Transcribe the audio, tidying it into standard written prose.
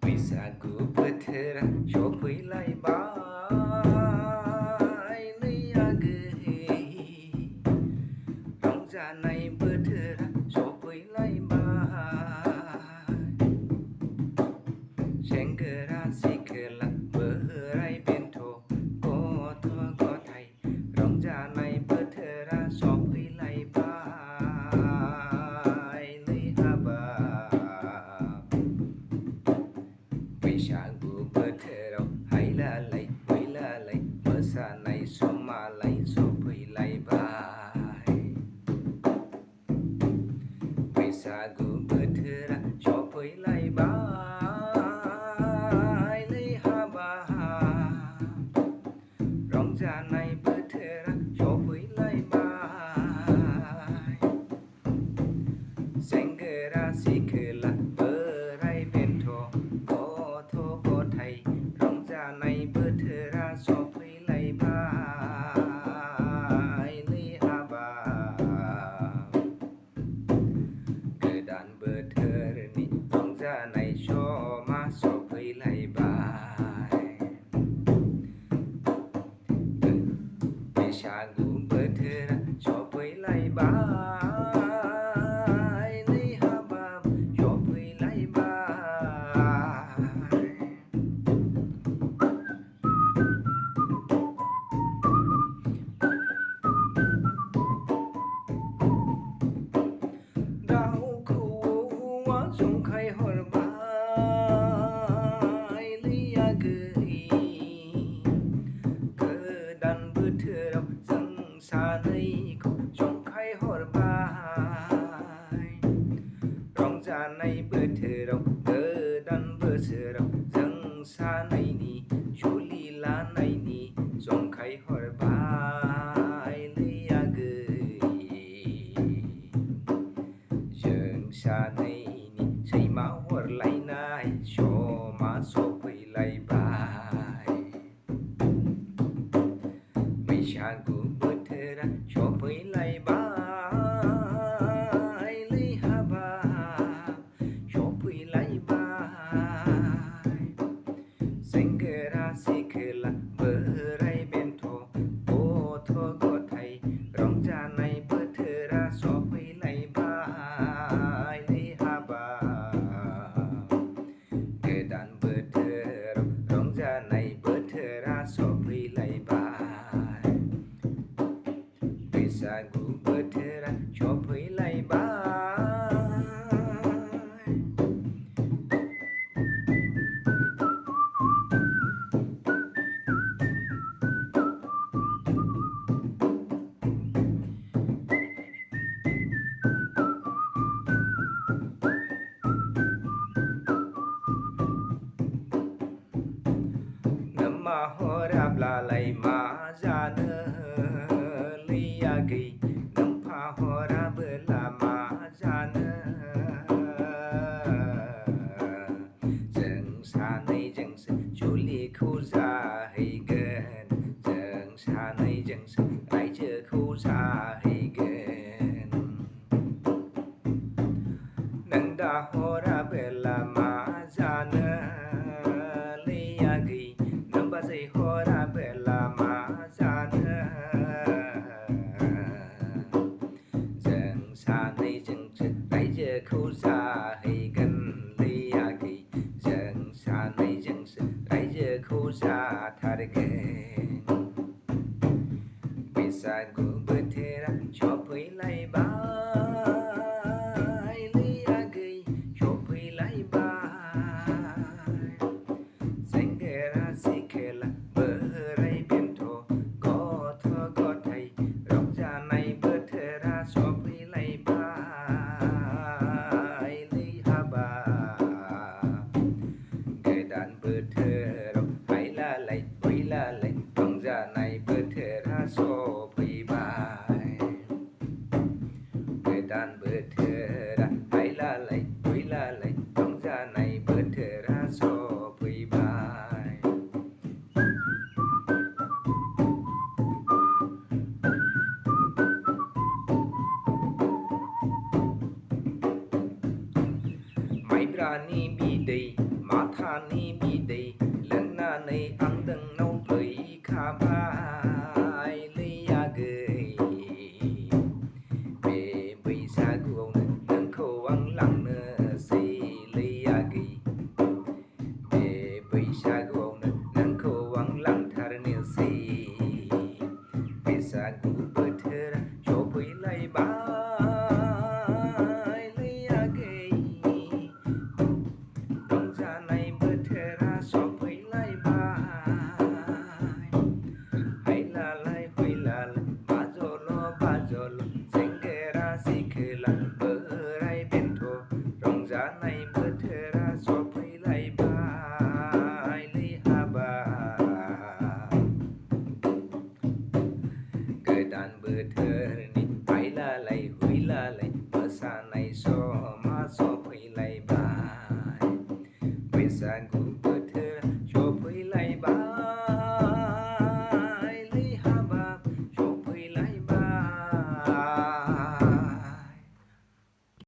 बैसागु बोथोरा सफैलायबाय नै आगै रंजानाय बोथोरा सफैलायबाय सेंग्रा सिख्ला बोराय बेन्थ' गथ' गथाय रंजानाय बोथोरा सफैलायबाय नै हाबाब बैसागु बोथोराव हायलालाय हुइलालाय मोसानाय समालाय सफैलायबाय बैसागु बोथोरा सफैलायबाय नै हाबाब रंजानाय बोथोरा सफैलायबाय सेंग्रा सिख्ला बोराय बेन्थ' गथ' गथाय रंजानाय बोथोरा सफैलायबाय नै हाबाब गोदान बोथोरनि रंजानाय समा सफैलायबाय बैसागु बोथोरा सफैलायबाय नै हाबाब सफैलायबाय दाउ खौवौआ जंखायहरबाय लै आगै गोदान बोथोराव जों सानैखौ जंखायहरबाय रंजानाय बोथोराव गोदान बोसोराव जों सानैनि जुलि लानायनि जंखायहरबाय लै आगै जों सानैनि सैमा अरलायनाय समा सफैलायबाय बैसागु बोथोरा सफैलायबाय लै हाबाब सफैलायबाय सेंग्रा सिख्ला बोराय बेन्थ' गथ' गथाय रंजानाय बोथोरा सफैलायबाय नै हाबाब गोदान बोथोराव रंजानाय बोथोरा सफैलायबाय बैसागु बोथोरा सफैलायबाय नोमा हराब्लालाय मा जानो लै आगै नोम्फा हराबोला मा जानो जों सानैजोंसो जुलिखौ जाहैगोन जों सानैजोंसो रायजोखौ जाहैगोन नों दा हराबोला मा जानो लै आगै नों बाजै हराबोला मा जानो जों सानैजोंसो रायजोखौ जाहैगोन लै आगै जों सानैजोंसो रायजोखौ जाथारगोन बैसागु बोथोरा सफैलायबाय लै आगै सफैलायबाय सेंग्रा सिख्ला बोराय बेन्थ' गथ' गथाय रंजानाय बोथोरा सफैलायबाय लै हाबाब गोदान बोथोराव हायलालाय हुइलालाय माथानि बिदै लोंनानै आं नोंनाव फैखाबायलै आगै बे बैसागुआवनो नोंखौ आं लांनोसैलै आगै बे बैसागुआवनो नोंखौ आं लांथारनोसै बैसागु बोथोरा सफैलायबायलै आगै रंजानाय बोथोरा सफैलायबाय हायलालाय हुइलालाय बाजल' बाजल' सेंग्रा सिख्ला बोराय बेन्थ' रंजानाय बोथोरा सफैलायबायलै हाबाब गोदान बोथोरनि हायलालाय हुइलालाय मोसानाय समा सफैलायबाय बैसागु